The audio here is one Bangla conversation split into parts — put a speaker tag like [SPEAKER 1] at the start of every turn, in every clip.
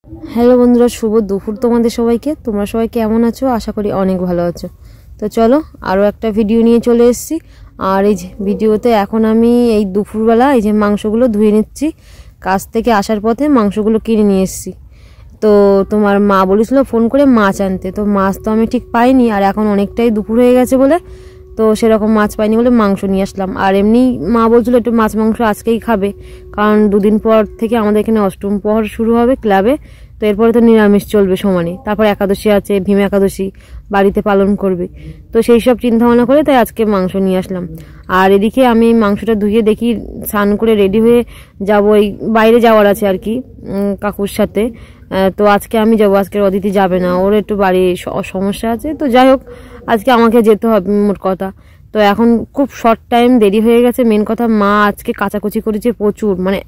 [SPEAKER 1] হ্যালো বন্ধুরা, শুভ দুপুর তোমাদের সবাইকে। তোমরা সবাই কেমন আছো? আশা করি অনেক ভালো আছো। তো চলো আরও একটা ভিডিও নিয়ে চলে এসেছি। আর এই যে ভিডিওতে এখন আমি এই দুপুরবেলা এই যে মাংসগুলো ধুয়ে নিচ্ছি। কাজ থেকে আসার পথে মাংসগুলো কিনে নিয়ে এসেছি। তো তোমার মা বলেছিল ফোন করে মাছ আনতে, তো মাছ তো আমি ঠিক পাইনি। আর এখন অনেকটাই দুপুর হয়ে গেছে বলে তো সেরকম মাছ পাইনি বলে মাংস নিয়ে আসলাম। আর এমনি মা বলছিল একটু মাছ মাংস আজকেই খাবে, কারণ দুদিন পর থেকে আমাদের এখানে অষ্টম প্রহর শুরু হবে ক্লাবে। তো এরপরে তো নিরামিষ চলবে সমানে, তারপর একাদশী আছে, ভীম একাদশী বাড়িতে পালন করবে। তো সেই সব চিন্তা ভাবনা করে তাই আজকে মাংস নিয়ে আসলাম। আর এদিকে আমি মাংসটা ধুয়ে দেখি স্নান করে রেডি হয়ে যাব, এই বাইরে যাওয়ার আছে আর কি কাকুর সাথে। তো আজকে আমি যাবো, আজকে অদিতি যাবে না, ওর একটু বাড়ি সমস্যা আছে। তো যাই হোক আজকে আমাকে যেতে হবে মোট কথা। তো এখন খুব শর্ট টাইম দেরি হয়ে গেছে। মেন কথা মা আজকে কাচাকুচি করেছে প্রচুর, মানে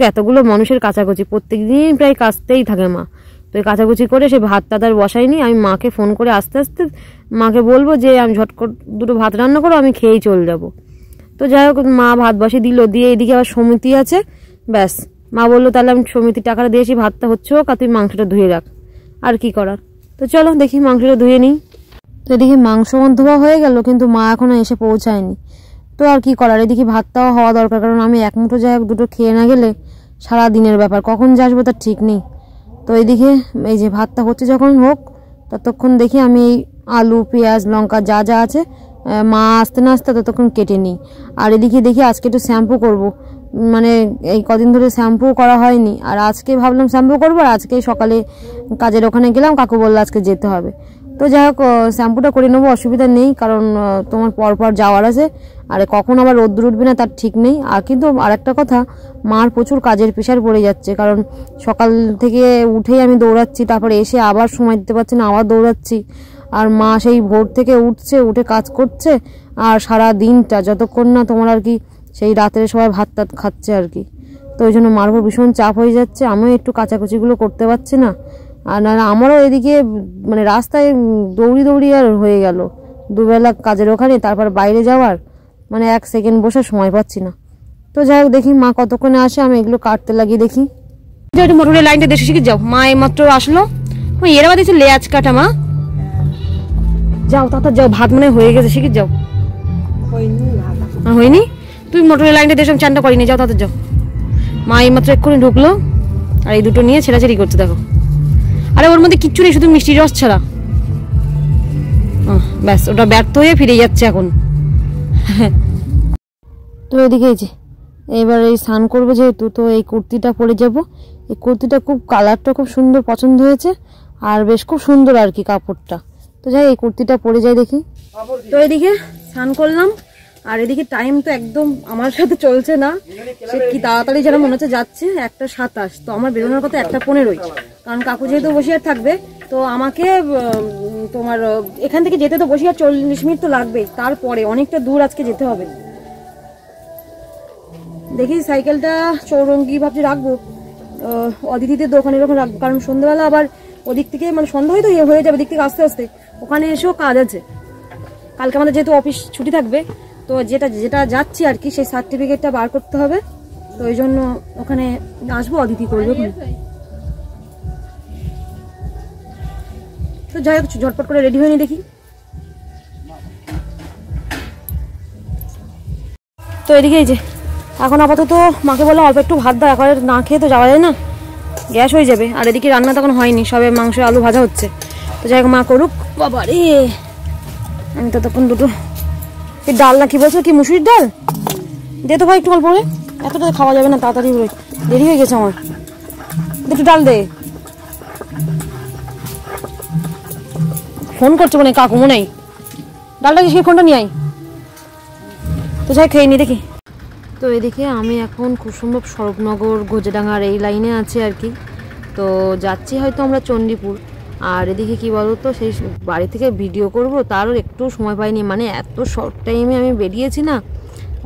[SPEAKER 1] এতগুলো মানুষের কাচাকুচি প্রত্যেকদিন প্রায় কাচতেই থাকে মা। তো এই কাচাকুচি করে সে ভাত টাতার বসাইনি। আমি মাকে ফোন করে আস্তে আস্তে মাকে বলবো যে আমি ঝটকট দুটো ভাত রান্না করো, আমি খেয়েই চলে যাব। তো যাই হোক মা ভাত বসে দিল, দিয়ে এদিকে আবার সমিতি আছে। ব্যাস মা বললো তাহলে আমি সমিতির টাকাটা দিয়েছি, ভাতটা হচ্ছে হোক, আর তুই মাংসটা ধুয়ে রাখ। আর কি করার। তো চলো দেখি মাংসটা ধুয়ে নিই। তো এদিকে মাংস ধোয়া হয়ে গেল, কিন্তু মা এখনো এসে পৌঁছায়নি। তো আর কি করার, এদিকে ভাতটাও হওয়া দরকার, কারণ আমি এক মুঠো যাই হোক দুটো খেয়ে না গেলে সারা দিনের ব্যাপার, কখন যে আসবো তার ঠিক নেই। তো এইদিকে এই যে ভাতটা হচ্ছে, যখন হোক ততক্ষণ দেখি আমি এই আলু পেঁয়াজ লঙ্কা যা যা আছে মা আসতে না আসতে ততক্ষণ কেটে নিই। আর এদিকে দেখি আজকে একটু শ্যাম্পু করব, মানে এই কদিন ধরে শ্যাম্পু করা হয়নি। আর আজকে ভাবলাম শ্যাম্পু করবো, আর আজকে সকালে কাজের ওখানে গেলাম, কাকু বললো আজকে যেতে হবে। তো যাই হোক শ্যাম্পুটা করে নেবো, অসুবিধা নেই, কারণ তোমার পরপর যাওয়ার আছে। আর কখন আবার রোদ্দুর উঠবে না তার ঠিক নেই। আর কিন্তু আরেকটা কথা, মার প্রচুর কাজের প্রেশার পড়ে যাচ্ছে, কারণ সকাল থেকে উঠেই আমি দৌড়াচ্ছি, তারপরে এসে আবার সময় দিতে পারছি না, আবার দৌড়াচ্ছি। আর মা সেই ভোর থেকে উঠে কাজ করছে, আর সারা দিনটা যতক্ষণ না তোমার আর কি সেই রাতের সবাই ভাত টাত খাচ্ছে আর কি। তো ওই জন্য মার উপর ভীষণ চাপ হয়ে যাচ্ছে, আমিও একটু কাচাকুচিগুলো করতে পারছি না। আর না আমারও এদিকে মানে রাস্তায় দৌড়ি আর হয়ে গেল দুবেলা কাজের ওখানে, তারপর বাইরে যাওয়ার, মানে এক সেকেন্ড বসে সময় পাচ্ছি না। তো যাই হোক দেখি মা কতক্ষণে আসে, আমি এগুলো কাটতে লাগিয়ে দেখি। মোটরের লাইনটা দেশে শিখে যাও, মা এইমাত্র আসলো। এরা বাদ লেয়াজ কাটা মা, যাও তাড়াতাড়ি যাও, ভাত মনে হয়ে গেছে, শিখে যাও। হয়নি? তুই মোটরের লাইনটা দেশে চানটা করিনি, যাও তাড়াতাড়ি যাও। মা এইমাত্র এক্ষুনি ঢুকলো, আর এই দুটো নিয়ে ছেড়াছেড়ি করছে দেখো। আরে ওর মধ্যে কিচ্ছু নেই, শুধু মিষ্টি রস ছাড়া। ব্যাস ওটা ব্যর্থ হয়ে ফিরে যাচ্ছে এখন। তো এদিকে এই যে এবার এই স্নান করবো যেহেতু, তো এই কুর্তিটা পরে যাব। এই কুর্তিটা খুব কালারটা খুব সুন্দর পছন্দ হয়েছে, আর বেশ খুব সুন্দর আর কি কাপড়টা। তো যাই এই কুর্তিটা পরে যাই দেখি। তো এদিকে স্নান করলাম, আর এদিকে টাইম তো একদম আমার সাথে চলছে না, সে কি তাড়াতাড়ি যেন মনে হচ্ছে যাচ্ছে। 1:27, তো আমার বেরোনোর কথা 1:15, কারণ কাকু যেহেতু বসিয়ার থাকবে, তো আমাকে তোমার এখান থেকে যেতে তো বসিয়ার 40 মিনিট তো লাগবেই, তারপরে অনেকটা দূর আজকে যেতে হবে। দেখি সাইকেলটা চৌরঙ্গি ভাবছি রাখবো, অদিতিদের দোকানের ওখানে রাখবো, কারণ সন্ধ্যাবেলা আবার ওদিক থেকে মানে সন্ধ্যা হয়তো হয়ে যাবে, দিক থেকে আস্তে আস্তে ওখানে এসেও কাজ আছে। কালকে আমাদের যেহেতু অফিস ছুটি থাকবে, তো যেটা যাচ্ছি আর কি সেই সার্টিফিকেটটা বার করতে হবে। তো ওই জন্য ওখানে আসবো, অদিতি করবে। তো যাই হোক ঝটপট করে রেডি হয়ে নি দেখি। তো এদিকে এই যে এখন আপাতত মাকে বললাম অল্প একটু ভাত দাও, একবারে না খেয়ে তো যাওয়া যায় না, গ্যাস হয়ে যাবে। আর এদিকে রান্না তখন হয়নি, সবে মাংস আলু ভাজা হচ্ছে। তো যাই হোক মা করুক। বাবা রে, আমি ততক্ষণ দুটো এই ডাল না কি বলছো, কি মুসুরির ডাল দে তো ভাই একটু অল্প করে, এতটা খাওয়া যাবে না, তাড়াতাড়ি দেরি হয়ে গেছে আমার। একটু ডাল দে। ফোন করছে মনে কাকু, মনে ডালটা সেই ফোনটা নিয়ে আয়। তো যাই খেয়ে নি দেখি। তো এদিকে আমি এখন খুব সম্ভব স্বরূপনগর গোজেডাঙ্গার এই লাইনে আছে আর কি। তো যাচ্ছি হয়তো আমরা চণ্ডীপুর। আর এদিকে কি বলতো, সেই বাড়ি থেকে ভিডিও করব তারও একটু সময় পাইনি, মানে এত শর্ট টাইমে আমি বেরিয়েছি না,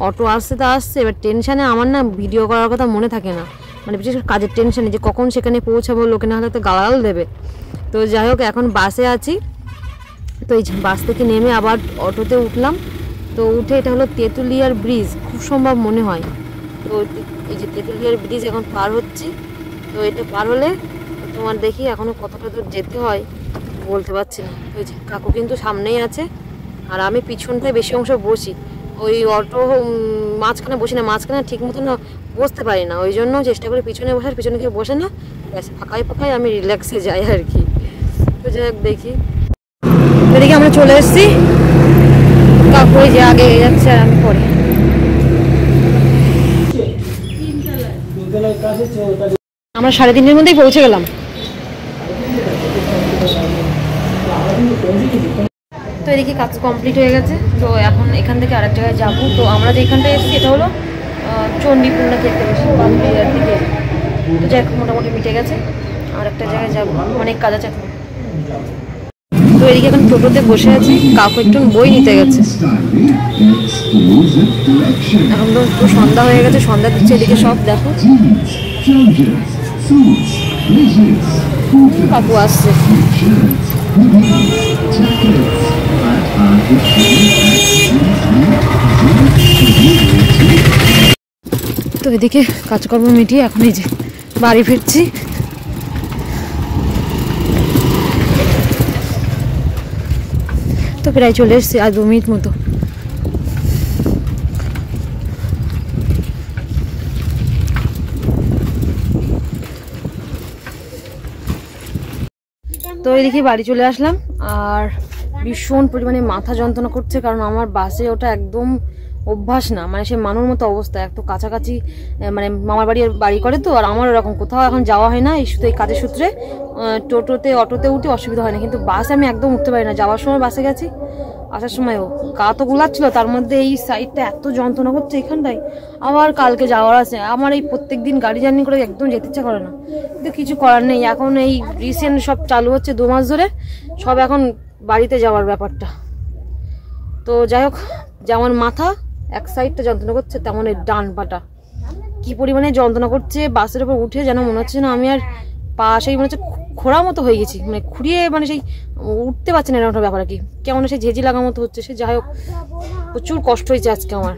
[SPEAKER 1] অটো আসছে তা আসছে। এবার টেনশানে আমার না ভিডিও করার কথা মনে থাকে না, মানে বিশেষ করে কাজের টেনশানে যে কখন সেখানে পৌঁছাবো, লোকে না হলে তো গালাগাল দেবে। তো যাই হোক এখন বাসে আছি। তো এই বাস থেকে নেমে আবার অটোতে উঠলাম। তো উঠে এটা হলো তেঁতুলিয়ার ব্রিজ খুব সম্ভব মনে হয়। তো এই যে তেঁতুলিয়ার ব্রিজ এখন পার হচ্ছি। তো এটা পার হলে তোমার দেখি এখনো কতটা দূর যেতে হয় বলতে পারছি না। ওই যে কাকু কিন্তু সামনেই আছে, আর আমি পিছনটায় বেশি অংশ বসি। ওই অটো মাঝখানে বসি না, মাঝখানে ঠিক মতন বসতে পারি না, ওই জন্য চেষ্টা করি পিছনে বসার। পিছনে কেউ বসে না, ব্যাস ফাঁকায় ফাঁকায় আমি রিল্যাক্সে যাই আর কি। তো যাই হোক দেখি, এদিকে আমরা চলে এসেছি। কাকু ওই যে আগে যাচ্ছে আর আমি পরে। আমরা 3:30-এর মধ্যেই পৌঁছে গেলাম। তো এদিকে কাজ কমপ্লিট হয়ে গেছে। তো এখন এখান থেকে আরেক জায়গায় যাবো। তো আমরা যেখানটায় এসেছি এটা হলো চণ্ডীপুর নাকি একটা বেশি বাঁকুড়ার দিকে। তো যাই হোক মোটামুটি মিটে গেছে, আর একটা জায়গায় যাবো, অনেক কাজ আছে এখন। তো এদিকে এখন টোটোতে বসে আছি, কাকু একটু বই নিতে গেছে। এখন তো একটু সন্ধ্যা হয়ে গেছে, সন্ধ্যা দিচ্ছে এদিকে সব। দেখো কাকু আসছে। তো এদিকে কাজকর্ম মিটিয়ে এখন এই যে বাড়ি ফিরছি। তো প্রায় চলে এসছি, আর 2 মিনিট মতো। তো এদিকে বাড়ি চলে আসলাম, আর ভীষণ পরিমাণে মাথা যন্ত্রণা করছে, কারণ আমার বাসে ওটা একদম অভ্যাস না, মানে সে মানুষ মতো অবস্থা। এক তো কাছাকাছি, মানে মামার বাড়ি করে তো, আর আমার ওরকম কোথাও এখন যাওয়া হয় না, এই শুধু এই কাজের সূত্রে। টোটোতে অটোতে উঠে অসুবিধা হয় না, কিন্তু বাসে আমি একদম উঠতে পারি না। যাওয়ার সময় বাসে গেছি, আসার সময়ও গা তো গোলাচ্ছিল, তার মধ্যে এই সাইডটা এত যন্ত্রণা করছে এখানটায়। আবার কালকে যাওয়ার আছে আমার, এই প্রত্যেক দিন গাড়ি জার্নি করে একদম যেতে ইচ্ছা করে না, কিন্তু কিছু করার নেই। এখন এই রিসেন্ট সব চালু হচ্ছে 2 মাস ধরে, সব এখন বাড়িতে যাওয়ার ব্যাপারটা। তো যাই হোক, যেমন মাথা এক সাইডটা যন্ত্রণা করছে, তেমন এই ডান পাটা কি পরিমাণে যন্ত্রণা করছে। বাসের উপর উঠে যেন মনে হচ্ছে না আমি আর পা সেই মনে হচ্ছে খোঁড়া মতো হয়ে গেছি, মানে খুঁড়িয়ে, মানে সেই উঠতে পারছি না, এরকম ব্যাপার আর কি। কেমন সেই ঝেঁঝি লাগা মতো হচ্ছে। সে যাই হোক, প্রচুর কষ্ট হয়েছে আজকে আমার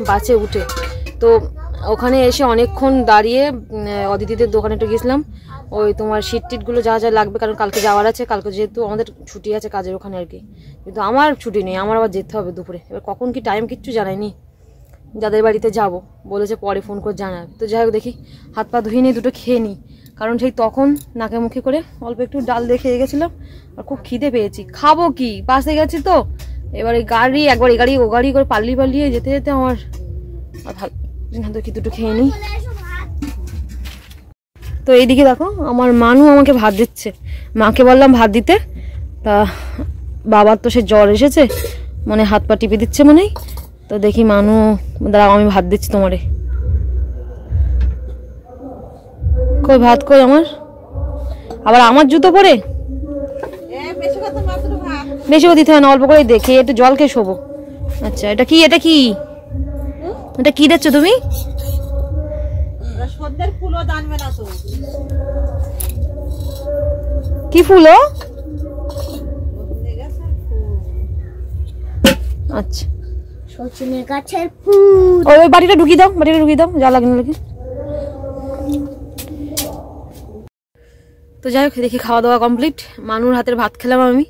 [SPEAKER 1] বাসে উঠে। তো ওখানে এসে অনেকক্ষণ দাঁড়িয়ে অদিতিদের দোকানে একটু গেছিলাম, ওই তোমার সিট টিটগুলো যা যা লাগবে, কারণ কালকে যাওয়ার আছে। কালকে যেহেতু আমাদের ছুটি আছে কাজের ওখানে আর কি, কিন্তু আমার ছুটি নেই, আমার আবার যেতে হবে দুপুরে। এবার কখন কি টাইম কিচ্ছু জানায়নি, যাদের বাড়িতে যাব বলেছে পরে ফোন করে জানাবে। তো যাই হোক দেখি, হাত পা ধুয়ে নিয়ে দুটো খেয়ে নিই, কারণ সেই তখন নাকে মুখে করে অল্প একটু ডাল দিয়ে খেয়ে গেছিলাম, আর খুব খিদে পেয়েছি। খাবো কি, বাসে গেছি তো, এবার এই গাড়ি একবার এই গাড়ি ও গাড়ি করে পালিয়ে যেতে যেতে আমার ভালো, দেখি দুটো খেয়ে নিই। তো এইদিকে দেখো, আমার মানু আমাকে ভাত দিচ্ছে। মাকে বললাম ভাত দিতে, তা বাবার তো সে জ্বর এসেছে, মানে হাত পা টিপে দিচ্ছে মনেই। তো দেখি মানু, দাঁড়াও আমি ভাত দিচ্ছি তোমারে। কই ভাত কই আমার, আবার আমার জুতো পরে বেশিও দিতে হয় না, অল্প করে দেখে একটু জল খেয়ে শোবো। আচ্ছা এটা কি, এটা কি, এটা কি দিচ্ছ তুমি? কি ফুল? আচ্ছা
[SPEAKER 2] সজনে গাছের ফুল।
[SPEAKER 1] ওই বাটিটা ঢুকিয়ে দাও, বাটিটা ঢুকিয়ে দাও, যা লাগে না লাগে। তো যাই হোক দেখি খাওয়া দাওয়া কমপ্লিট, মানুর হাতের ভাত খেলাম আমি।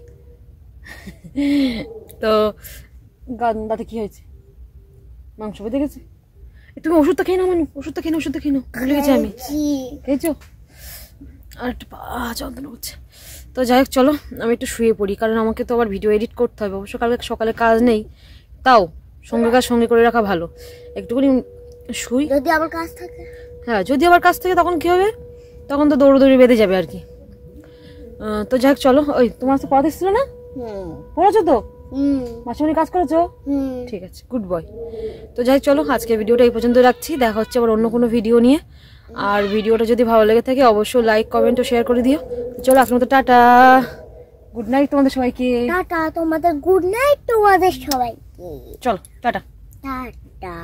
[SPEAKER 1] তো দাঁতে কি হয়েছে, মাংস বেঁধে গেছে। তুমি ওষুধটা খেয়ে নাও মানু, ওষুধটা খেয়ে নাও, ওষুধটা খেয়ে নাও, ভুলে গেছি আমি। খেয়েছো? আর একটু পা যন্ত্রণা করছে। তো যাই হোক চলো আমি একটু শুয়ে পড়ি, কারণ আমাকে তো আবার ভিডিও এডিট করতে হবে। অবশ্য কালকে সকালে কাজ নেই, তাও সঙ্গে কাজ সঙ্গে করে রাখা ভালো। একটুখানি শুই,
[SPEAKER 2] যদি আবার কাজ থাকে।
[SPEAKER 1] হ্যাঁ যদি আবার কাজ থাকে তখন কি হবে, তখন তো দৌড়দৌড়ি বেঁধে যাবে আর কি। তো যাই হোক চলো, ওই তোমার তো পড়াতে এসেছিল না, পড়েছো তো? মাসিমণি কাজ করেছো? ঠিক আছে, গুড বয়। তো যাই হোক চলো, আজকে ভিডিওটা এই পর্যন্ত রাখছি, দেখা হচ্ছে আবার অন্য কোনো ভিডিও নিয়ে। আর ভিডিওটা যদি ভালো লেগে থাকে অবশ্যই লাইক কমেন্ট ও শেয়ার করে দিও। চলো আজকের মতো টাটা, গুড নাইট তোমাদের সবাইকে।
[SPEAKER 2] টাটা তোমাদের, গুড নাইট তোমাদের সবাইকে।
[SPEAKER 1] চলো টাটা
[SPEAKER 2] টাটা।